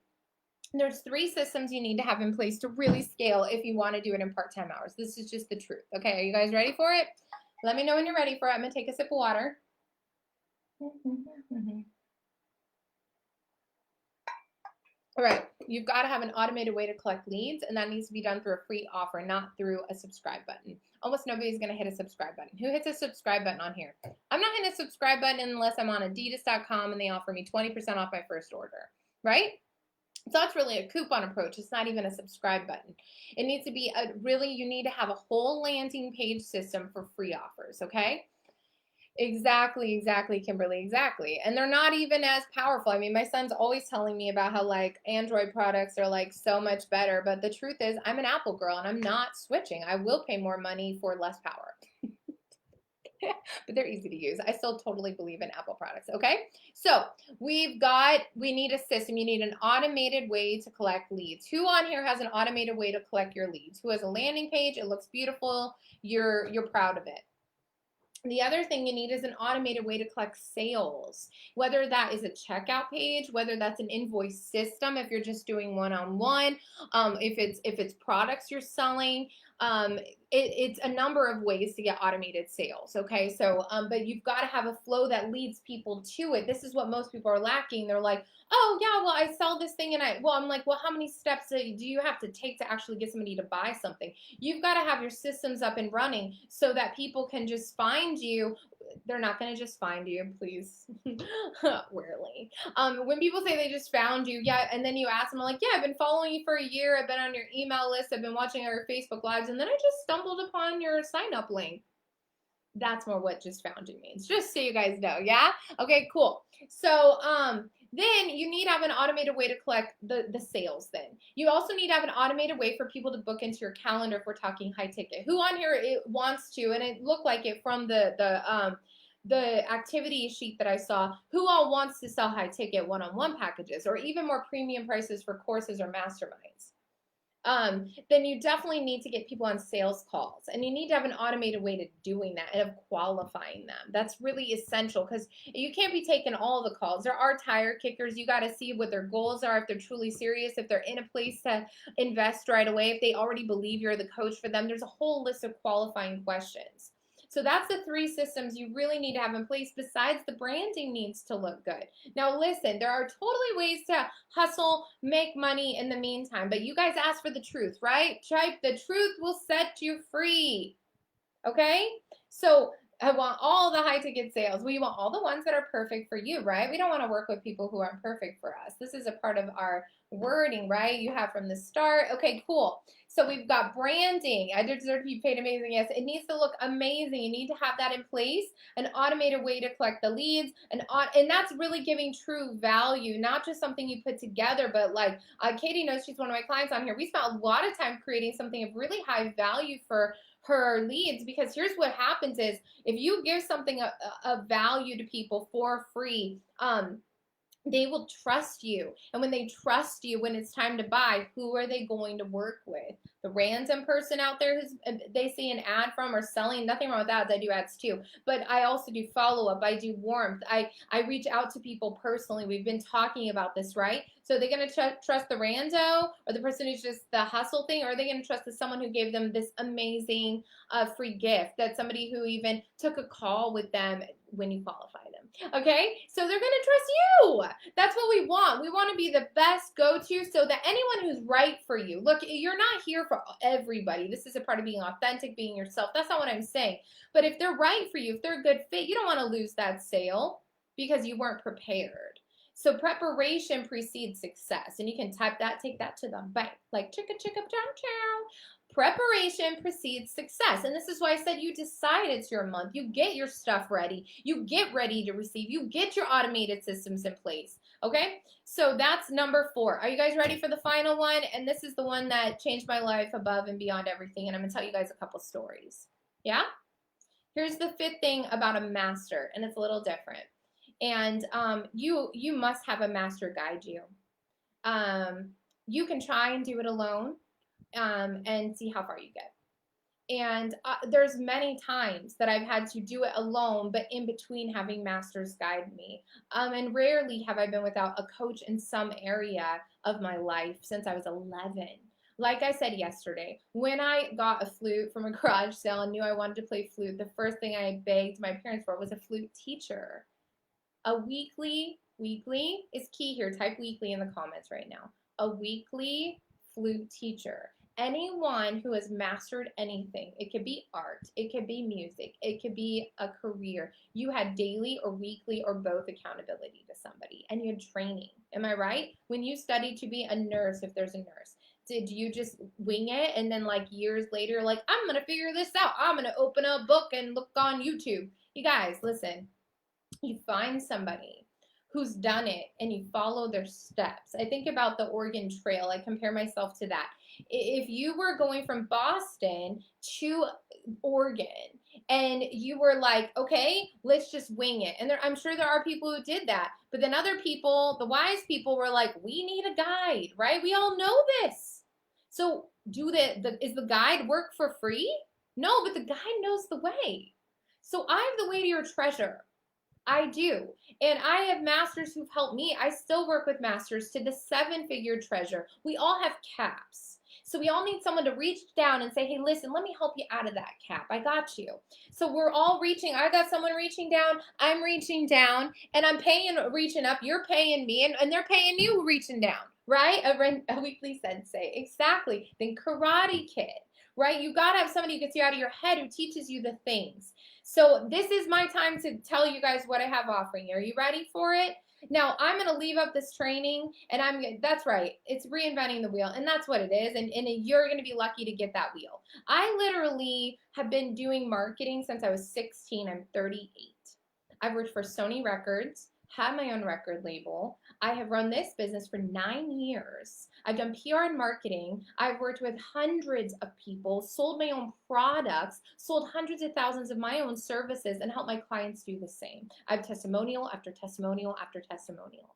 There's 3 systems you need to have in place to really scale if you want to do it in part-time hours. This is just the truth. Okay, are you guys ready for it? Let me know when you're ready for it. I'm going to take a sip of water. All right, you've got to have an automated way to collect leads, and that needs to be done through a free offer, not through a subscribe button. Almost nobody's going to hit a subscribe button. Who hits a subscribe button on here? I'm not hitting a subscribe button unless I'm on Adidas.com and they offer me 20% off my first order, right? So that's really a coupon approach. It's not even a subscribe button. It needs to be you need to have a whole landing page system for free offers, okay? Exactly, Kimberly, exactly. And they're not even as powerful. I mean, my son's always telling me about how like Android products are like so much better, but the truth is I'm an Apple girl and I'm not switching. I will pay more money for less power. But they're easy to use. I still totally believe in Apple products, okay? So we need a system. You need an automated way to collect leads. Who on here has an automated way to collect your leads? Who has a landing page? It looks beautiful. You're proud of it. The other thing you need is an automated way to collect sales, whether that is a checkout page, whether that's an invoice system if you're just doing one-on-one, if it's products you're selling. It's a number of ways to get automated sales. Okay, so but you've got to have a flow that leads people to it. This is what most people are lacking. They're like, oh yeah, well I sell this thing, and I'm like, well, how many steps do you have to take to actually get somebody to buy something? You've got to have your systems up and running so that people can just find you. They're not going to just find you, please. Rarely. When people say they just found you, yeah, and then you ask them, like, yeah, I've been following you for a year. I've been on your email list. I've been watching your Facebook lives, and then I just stumbled upon your sign up link. That's more what just found you means, just so you guys know. Yeah, okay, cool. So then you need to have an automated way to collect the sales. Then you also need to have an automated way for people to book into your calendar if we're talking high ticket. Who on here it wants to, and it looked like it from the activity sheet that I saw, who all wants to sell high ticket one-on-one packages or even more premium prices for courses or masterminds? Then you definitely need to get people on sales calls, and you need to have an automated way to doing that and of qualifying them. That's really essential because you can't be taking all the calls. There are tire kickers. You got to see what their goals are, if they're truly serious, if they're in a place to invest right away, if they already believe you're the coach for them. There's a whole list of qualifying questions. So that's the 3 systems you really need to have in place. Besides, the branding needs to look good. Now listen, there are totally ways to hustle, make money in the meantime, but you guys ask for the truth, right? Type, the truth will set you free. Okay? So I want all the high ticket sales. We want all the ones that are perfect for you, right? We don't want to work with people who aren't perfect for us. This is a part of our wording, right? You have from the start. Okay, cool. So we've got branding. I deserve to be paid amazing. Yes, it needs to look amazing. You need to have that in place, an automated way to collect the leads, and that's really giving true value, not just something you put together, but like Katie knows, she's one of my clients on here. We spent a lot of time creating something of really high value for her leads, because here's what happens is if you give something of value to people for free, they will trust you. And when they trust you, when it's time to buy, who are they going to work with? The random person out there who's they see an ad from or selling. Nothing wrong with ads. I do ads too. But I also do follow-up. I do warmth. I reach out to people personally. We've been talking about this, right? So are they going to trust the rando or the person who's just the hustle thing? Or are they going to trust someone who gave them this amazing free gift, that somebody who even took a call with them when you qualify them? Okay, so they're going to trust you. That's what we want. We want to be the best go-to so that anyone who's right for you, look, you're not here for everybody. This is a part of being authentic, being yourself. That's not what I'm saying. But if they're right for you, if they're a good fit, you don't want to lose that sale because you weren't prepared. So preparation precedes success. And you can type that, take that to the bank, like chicka chicka chow chow. Preparation precedes success. And this is why I said you decide it's your month. You get your stuff ready. You get ready to receive. You get your automated systems in place. Okay? So that's number 4. Are you guys ready for the final one? And this is the one that changed my life above and beyond everything. And I'm going to tell you guys a couple stories. Yeah? Here's the 5th thing about a master, and it's a little different. And you must have a master guide you. You can try and do it alone. And see how far you get. And there's many times that I've had to do it alone, but in between having masters guide me. And rarely have I been without a coach in some area of my life since I was 11. Like I said yesterday, when I got a flute from a garage sale and knew I wanted to play flute, the first thing I begged my parents for was a flute teacher. A weekly is key here. Type weekly in the comments right now. A weekly flute teacher. Anyone who has mastered anything, it could be art, it could be music, it could be a career. You had daily or weekly or both accountability to somebody, and you had training. Am I right? When you studied to be a nurse, if there's a nurse, did you just wing it and then like years later, like, I'm going to figure this out. I'm going to open a book and look on YouTube. You guys, listen, you find somebody who's done it and you follow their steps. I think about the Oregon Trail. I compare myself to that. If you were going from Boston to Oregon and you were like, okay, let's just wing it. And I'm sure there are people who did that. But then other people, the wise people, were like, we need a guide, right? We all know this. So is the guide work for free? No, but the guide knows the way. So I have the way to your treasure. I do. And I have masters who've helped me. I still work with masters to the 7-figure treasure. We all have caps. So we all need someone to reach down and say, hey, listen, let me help you out of that cap. I got you. So we're all reaching. I got someone reaching down. I'm reaching down. And I'm paying, reaching up. You're paying me. And they're paying you reaching down. Right? A weekly sensei. Exactly. Then Karate Kid. Right? You got to have somebody who gets you out of your head, who teaches you the things. So this is my time to tell you guys what I have offering you. Are you ready for it? Now, I'm going to leave up this training, and that's right, it's reinventing the wheel, and that's what it is, and you're going to be lucky to get that wheel. I literally have been doing marketing since I was 16. I'm 38. I've worked for Sony Records, had my own record label. I have run this business for 9 years. I've done PR and marketing. I've worked with hundreds of people, sold my own products, sold hundreds of thousands of my own services, and helped my clients do the same. I have testimonial after testimonial after testimonial.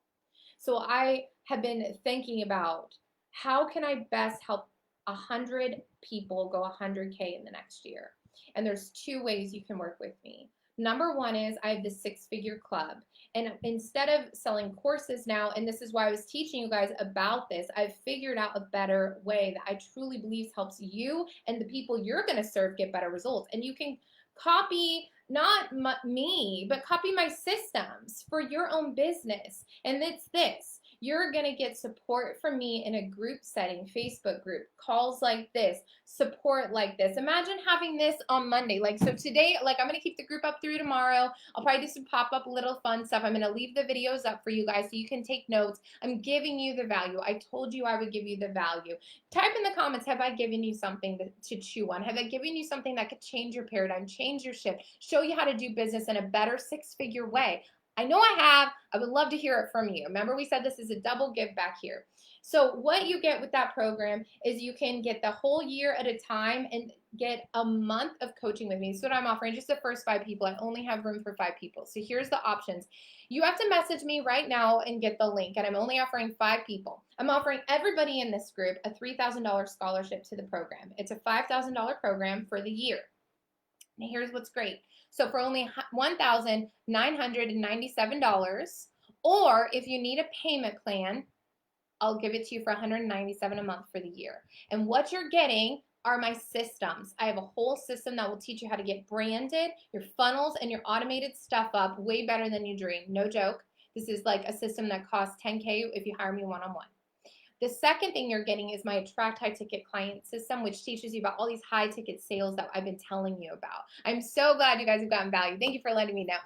So I have been thinking about how can I best help 100 people go 100K in the next year. And there's 2 ways you can work with me. Number 1 is I have the 6-figure club. And instead of selling courses now, and this is why I was teaching you guys about this, I've figured out a better way that I truly believe helps you and the people you're going to serve get better results. And you can copy not me, but copy my systems for your own business. And it's this. You're going to get support from me in a group setting, Facebook group, calls like this, support like this. Imagine having this on Monday. Like, so today, like, I'm going to keep the group up through tomorrow. I'll probably do some pop-up little fun stuff. I'm going to leave the videos up for you guys so you can take notes. I'm giving you the value. I told you I would give you the value. Type in the comments, have I given you something to chew on? Have I given you something that could change your paradigm, change your shift, show you how to do business in a better 6-figure way? I know I have. I would love to hear it from you. Remember, we said this is a double give back here. So what you get with that program is you can get the whole year at a time and get a month of coaching with me. So what I'm offering, just the first 5 people. I only have room for 5 people. So here's the options. You have to message me right now and get the link, and I'm only offering 5 people. I'm offering everybody in this group a $3,000 scholarship to the program. It's a $5,000 program for the year. Now here's what's great. So for only $1,997, or if you need a payment plan, I'll give it to you for $197 a month for the year. And what you're getting are my systems. I have a whole system that will teach you how to get branded, your funnels, and your automated stuff up way better than you dream. No joke. This is like a system that costs $10K if you hire me one-on-one. The second thing you're getting is my Attract High Ticket Client System, which teaches you about all these high ticket sales that I've been telling you about. I'm so glad you guys have gotten value. Thank you for letting me know.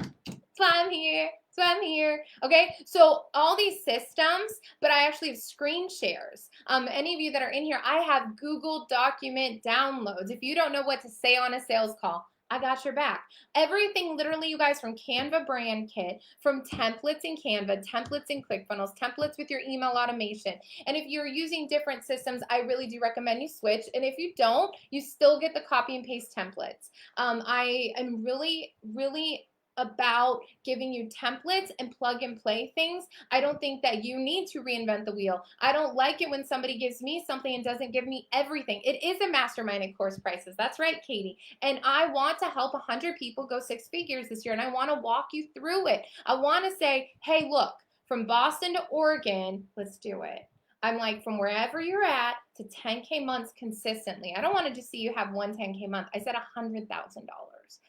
So I'm here. So I'm here. Okay, so all these systems, but I actually have screen shares. Any of you that are in here, I have Google document downloads. If you don't know what to say on a sales call, I got your back. Everything, literally, you guys, from Canva Brand Kit, from templates in Canva, templates in ClickFunnels, templates with your email automation. And if you're using different systems, I really do recommend you switch. And if you don't, you still get the copy and paste templates. I am really, really about giving you templates and plug and play things. I don't think that you need to reinvent the wheel. I don't like it when somebody gives me something and doesn't give me everything. It is a mastermind at course prices. That's right, Katie. And I want to help 100 people go 6 figures this year, and I want to walk you through it. I want to say, hey, look, from Boston to Oregon, let's do it. I'm like, from wherever you're at to 10K months consistently. I don't want to just see you have one 10K month. I said $100,000.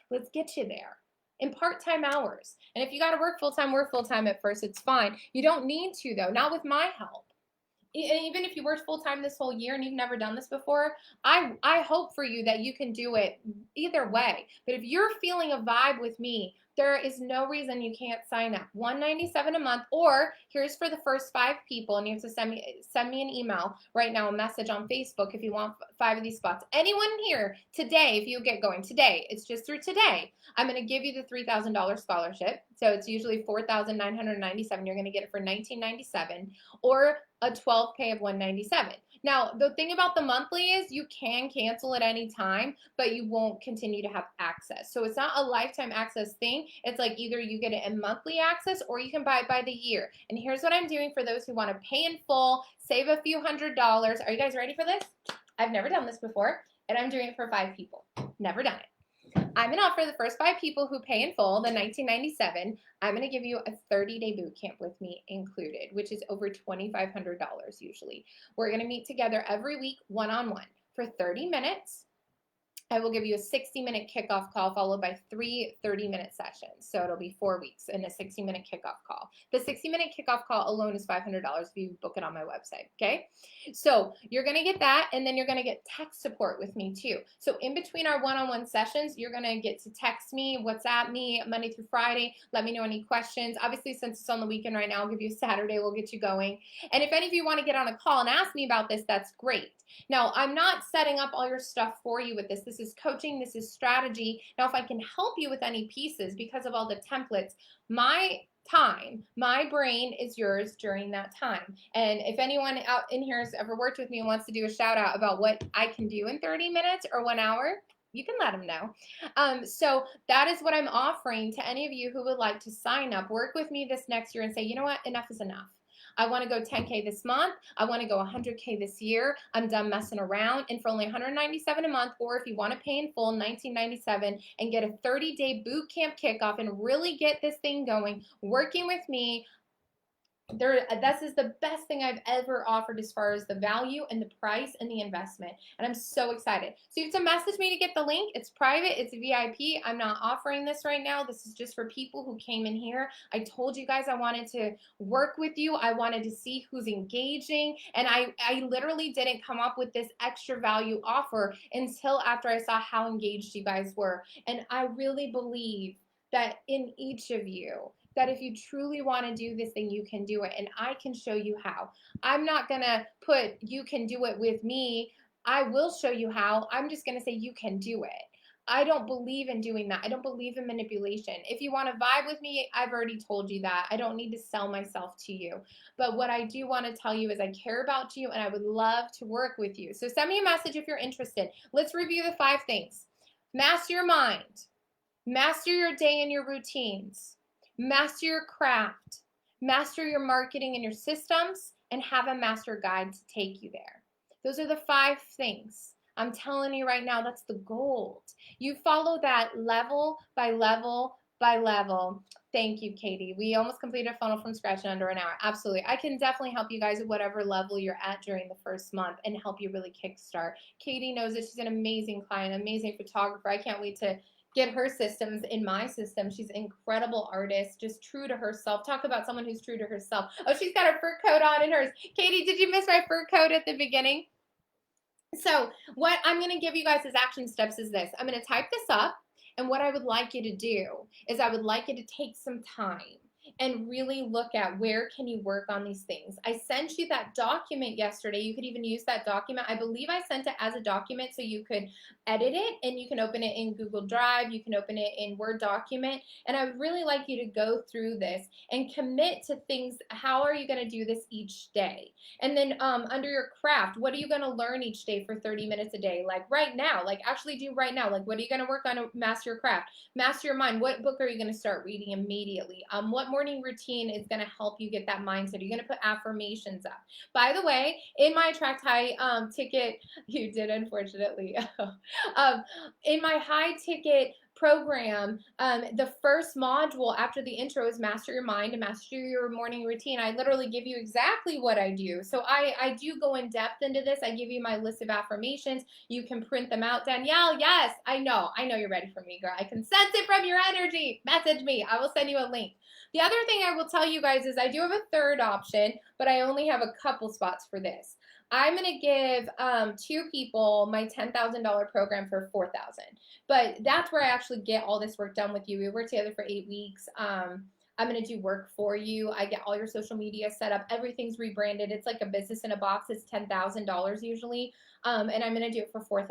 Let's get you there in part-time hours. And if you got to work full-time at first, it's fine. You don't need to, though, not with my help. Even if you worked full-time this whole year and you've never done this before, I hope for you that you can do it either way. But if you're feeling a vibe with me, there is no reason you can't sign up. $197 a month, or here's for the first 5 people, and you have to send me an email right now, a message on Facebook if you want 5 of these spots. Anyone here today, if you get going today, it's just through today, I'm going to give you the $3,000 scholarship. So it's usually $4,997. You're going to get it for $1,997, or a 12K of $197. Now, the thing about the monthly is you can cancel at any time, but you won't continue to have access. So it's not a lifetime access thing. It's like either you get it in monthly access or you can buy it by the year. And here's what I'm doing for those who want to pay in full, save a few $100s. Are you guys ready for this? I've never done this before, and I'm doing it for 5 people. Never done it. I'm going to offer the first 5 people who pay in full, the $19.97, I'm going to give you a 30-day boot camp with me included, which is over $2,500 usually. We're going to meet together every week one-on-one for 30 minutes. I will give you a 60-minute kickoff call followed by 3 30-minute sessions. So it'll be 4 weeks and a 60-minute kickoff call. The 60-minute kickoff call alone is $500 if you book it on my website, okay? So you're going to get that, and then you're going to get text support with me too. So in between our one-on-one sessions, you're going to get to text me, WhatsApp me Monday through Friday. Let me know any questions. Obviously, since it's on the weekend right now, I'll give you a Saturday. We'll get you going. And if any of you want to get on a call and ask me about this, that's great. Now, I'm not setting up all your stuff for you with this. This is coaching. This is strategy. Now, if I can help you with any pieces because of all the templates, my time, my brain is yours during that time. And if anyone out in here has ever worked with me and wants to do a shout out about what I can do in 30 minutes or 1 hour, you can let them know. So that is what I'm offering to any of you who would like to sign up, work with me this next year and say, you know what, enough is enough. I want to go 10K this month. I want to go 100K this year. I'm done messing around. And for only $197 a month, or if you want to pay in full, $19.97, and get a 30-day boot camp kickoff and really get this thing going, working with me, this is the best thing I've ever offered as far as the value and the price and the investment. And I'm so excited. So you have to message me to get the link. It's private. It's VIP. I'm not offering this right now. This is just for people who came in here. I told you guys I wanted to work with you. I wanted to see who's engaging. And I literally didn't come up with this extra value offer until after I saw how engaged you guys were. And I really believe that in each of you, that if you truly want to do this thing, you can do it. And I can show you how. I'm not going to put, you can do it with me. I will show you how. I'm just going to say, you can do it. I don't believe in doing that. I don't believe in manipulation. If you want to vibe with me, I've already told you that. I don't need to sell myself to you. But what I do want to tell you is I care about you and I would love to work with you. So send me a message if you're interested. Let's review the 5 things. Master your mind. Master your day and your routines. Master your craft, master your marketing and your systems, and have a master guide to take you there. Those are the 5 things. I'm telling you right now, that's the gold. You follow that level by level by level. Thank you, Katie. We almost completed a funnel from scratch in under an hour. Absolutely. I can definitely help you guys at whatever level you're at during the first month and help you really kickstart. Katie knows that she's an amazing client, amazing photographer. I can't wait to get her systems in my system. She's an incredible artist, just true to herself. Talk about someone who's true to herself. Oh, she's got her fur coat on in hers. Katie, did you miss my fur coat at the beginning? So what I'm going to give you guys as action steps is this. I'm going to type this up, and what I would like you to do is I would like you to take some time and really look at where can you work on these things. I sent you that document yesterday. You could even use that document. I believe I sent it as a document so you could edit it, and you can open it in Google Drive. You can open it in Word document. And I would really like you to go through this and commit to things. How are you going to do this each day? And then under your craft, what are you going to learn each day for 30 minutes a day? Like right now, like actually do right now. Like what are you going to work on to master your craft? Master your mind. What book are you going to start reading immediately? What morning routine is going to help you get that mindset? Are you going to put affirmations up? By the way, in my Attract High ticket, you did unfortunately, in my high ticket program, the first module after the intro is master your mind and master your morning routine. I literally give you exactly what I do. So I do go in depth into this. I give you my list of affirmations. You can print them out. Danielle, yes, I know you're ready for me, girl. I can sense it from your energy. Message me. I will send you a link. The other thing I will tell you guys is I do have a third option, but I only have a couple spots for this. I'm going to give 2 people my $10,000 program for $4,000. But that's where I actually get all this work done with you. We work together for 8 weeks. I'm going to do work for you. I get all your social media set up. Everything's rebranded. It's like a business in a box. It's $10,000 usually. And I'm going to do it for $4,000.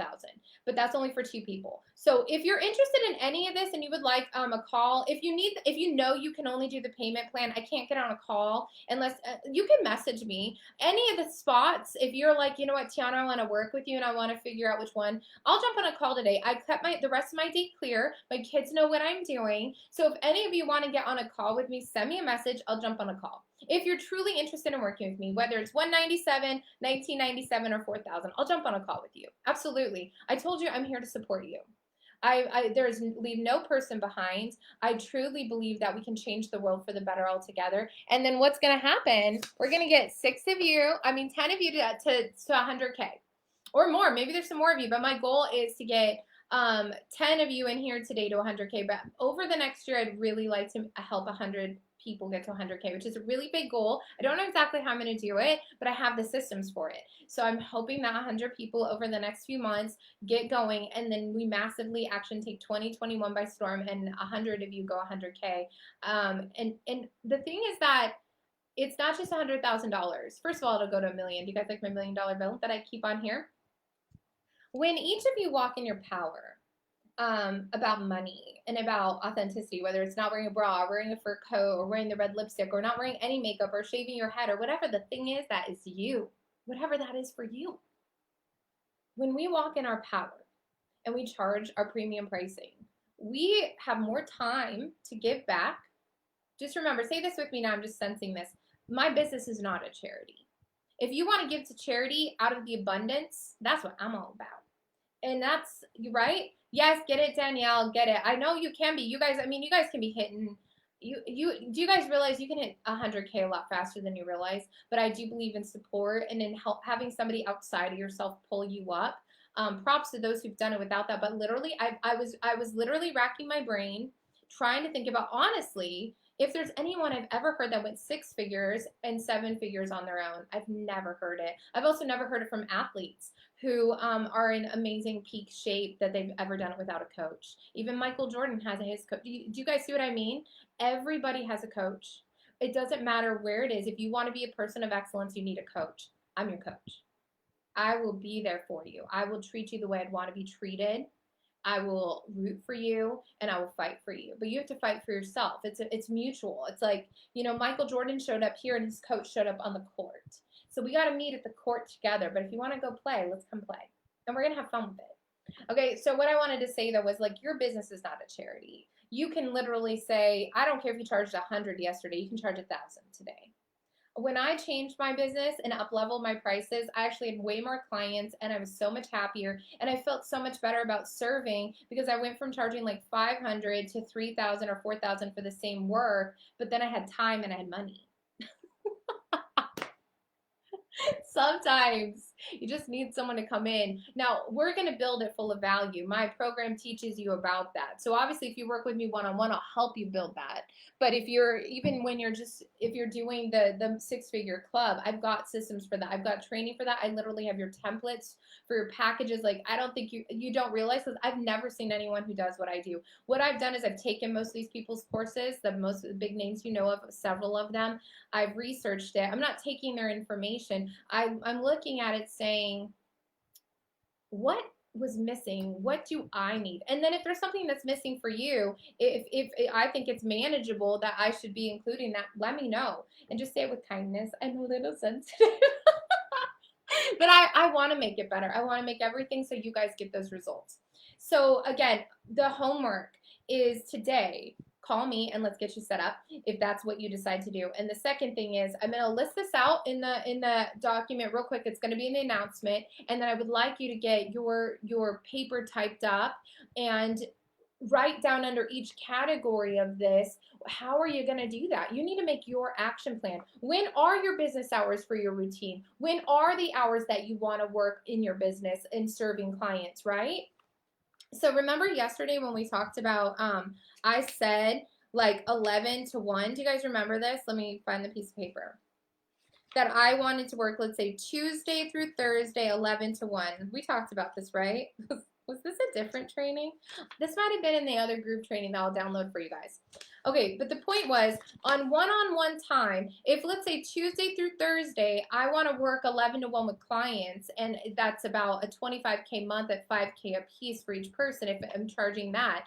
But that's only for 2 people. So if you're interested in any of this and you would like a call, if you know you can only do the payment plan, I can't get on a call unless you can message me. Any of the spots, if you're like, you know what, Tiana, I want to work with you and I want to figure out which one, I'll jump on a call today. I cut the rest of my day clear. My kids know what I'm doing. So if any of you want to get on a call with me, send me a message. I'll jump on a call. If you're truly interested in working with me, whether it's $197, $19.97, or $4,000, I'll jump on a call with you. Absolutely. I told you I'm here to support you. There's leave no person behind. I truly believe that we can change the world for the better altogether. And then what's going to happen? We're going to get 10 of you to 100K or more. Maybe there's some more of you, but my goal is to get 10 of you in here today to 100K. But over the next year, I'd really like to help 100 people get to 100K, which is a really big goal. I don't know exactly how I'm going to do it, but I have the systems for it. So I'm hoping that 100 people over the next few months get going, and then we massively action take 2021 by storm, and 100 of you go 100K. And the thing is that it's not just $100,000. First of all, it'll go to $1 million. Do you guys like my $1 million bill that I keep on here? When each of you walk in your power, about money and about authenticity, whether it's not wearing a bra, or wearing a fur coat, or wearing the red lipstick, or not wearing any makeup, or shaving your head, or whatever the thing is that is you, whatever that is for you. When we walk in our power and we charge our premium pricing, we have more time to give back. Just remember, say this with me now, I'm just sensing this. My business is not a charity. If you want to give to charity out of the abundance, that's what I'm all about. And that's right. Yes, get it, Danielle, get it. I know you can be. You guys, I mean, you guys can be hitting. Do you guys realize you can hit 100K a lot faster than you realize? But I do believe in support and in having somebody outside of yourself pull you up. Props to those who've done it without that. But literally, I was literally racking my brain trying to think about, honestly, if there's anyone I've ever heard that went 6 figures and 7 figures on their own. I've never heard it. I've also never heard it from athletes who are in amazing peak shape that they've ever done it without a coach. Even Michael Jordan has his coach. Do you guys see what I mean? Everybody has a coach. It doesn't matter where it is. If you want to be a person of excellence, you need a coach. I'm your coach. I will be there for you. I will treat you the way I'd want to be treated. I will root for you, and I will fight for you. But you have to fight for yourself. It's mutual. It's like, Michael Jordan showed up here and his coach showed up on the court. So we got to meet at the court together. But if you want to go play, let's come play. And we're going to have fun with it. Okay, so what I wanted to say, though, was like, your business is not a charity. You can literally say, I don't care if you charged 100 yesterday. You can charge 1,000 today. When I changed my business and up-leveled my prices, I actually had way more clients, and I was so much happier, and I felt so much better about serving because I went from charging like 500 to 3,000 or 4,000 for the same work, but then I had time and I had money. Sometimes you just need someone to come in. Now, we're going to build it full of value. My program teaches you about that. So obviously, if you work with me one-on-one, I'll help you build that. But if you're doing the 6-figure club, I've got systems for that. I've got training for that. I literally have your templates for your packages. Like, I don't think you don't realize, because I've never seen anyone who does what I do. What I've done is I've taken most of these people's courses, the big names you know of, several of them. I've researched it. I'm not taking their information. I'm looking at it saying, what was missing? What do I need? And then if there's something that's missing for you, if I think it's manageable that I should be including that, let me know. And just say it with kindness. I'm a little sensitive. But I want to make it better. I want to make everything so you guys get those results. So again, the homework is today. Call me and let's get you set up if that's what you decide to do. And the second thing is, I'm going to list this out in the document real quick. It's going to be in the announcement. And then I would like you to get your paper typed up and write down under each category of this. How are you going to do that? You need to make your action plan. When are your business hours for your routine? When are the hours that you want to work in your business and serving clients, right? So remember yesterday when we talked about, I said like 11 to 1. Do you guys remember this? Let me find the piece of paper. That I wanted to work, let's say, Tuesday through Thursday, 11 to 1. We talked about this, right? Was this a different training? This might have been in the other group training that I'll download for you guys. Okay, but the point was, on one-on-one time, if let's say Tuesday through Thursday, I want to work 11 to 1 with clients, and that's about a 25K month at 5K a piece for each person if I'm charging that,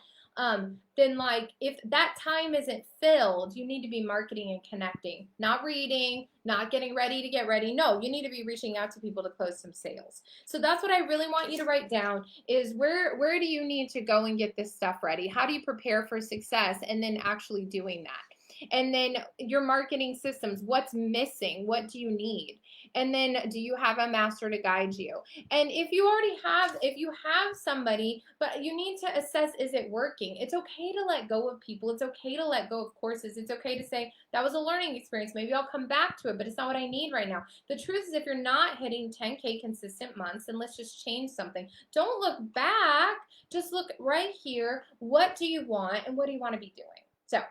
then like if that time isn't filled, you need to be marketing and connecting, not reading, not getting ready to get ready. No, you need to be reaching out to people to close some sales. So that's what I really want you to write down is where do you need to go and get this stuff ready? How do you prepare for success and then actually doing that? And then your marketing systems, what's missing? What do you need? And then do you have a master to guide you? And if you have somebody, but you need to assess, is it working? It's okay to let go of people. It's okay to let go of courses. It's okay to say, that was a learning experience. Maybe I'll come back to it, but it's not what I need right now. The truth is, if you're not hitting 10K consistent months, then let's just change something. Don't look back. Just look right here. What do you want and what do you want to be doing? So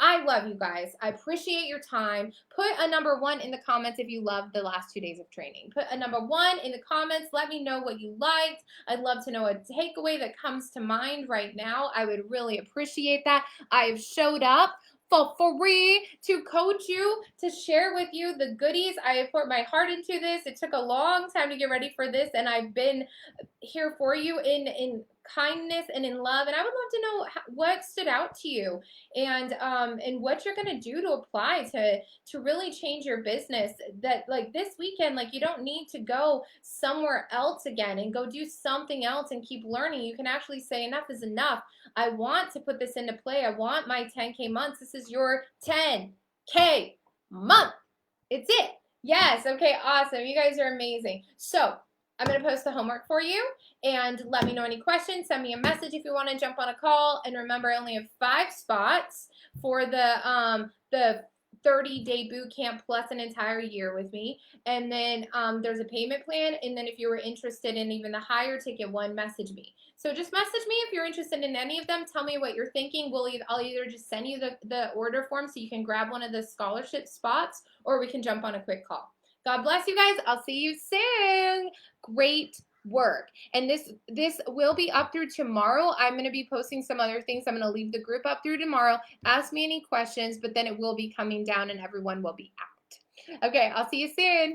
I love you guys. I appreciate your time. Put a number 1 in the comments if you loved the last 2 days of training. Put a number 1 in the comments. Let me know what you liked. I'd love to know a takeaway that comes to mind right now. I would really appreciate that. I've showed up for free to coach you, to share with you the goodies. I have put my heart into this. It took a long time to get ready for this, and I've been here for you in kindness and in love. And I would love to know what stood out to you, and what you're gonna do to apply to really change your business. That, like, this weekend, like, you don't need to go somewhere else again and go do something else and keep learning. You can actually say, enough is enough. I want to put this into play. I want my 10K months. This is your 10K month. It's it. Yes. Okay. Awesome. You guys are amazing. So I'm going to post the homework for you, and let me know any questions. Send me a message if you want to jump on a call. And remember, I only have 5 spots for the 30-day boot camp plus an entire year with me. And then there's a payment plan. And then if you were interested in even the higher ticket one, message me. So just message me if you're interested in any of them. Tell me what you're thinking. I'll either just send you the order form so you can grab one of the scholarship spots, or we can jump on a quick call. God bless you guys. I'll see you soon. Great work. And this will be up through tomorrow. I'm going to be posting some other things. I'm going to leave the group up through tomorrow. Ask me any questions, but then it will be coming down and everyone will be out. Okay, I'll see you soon.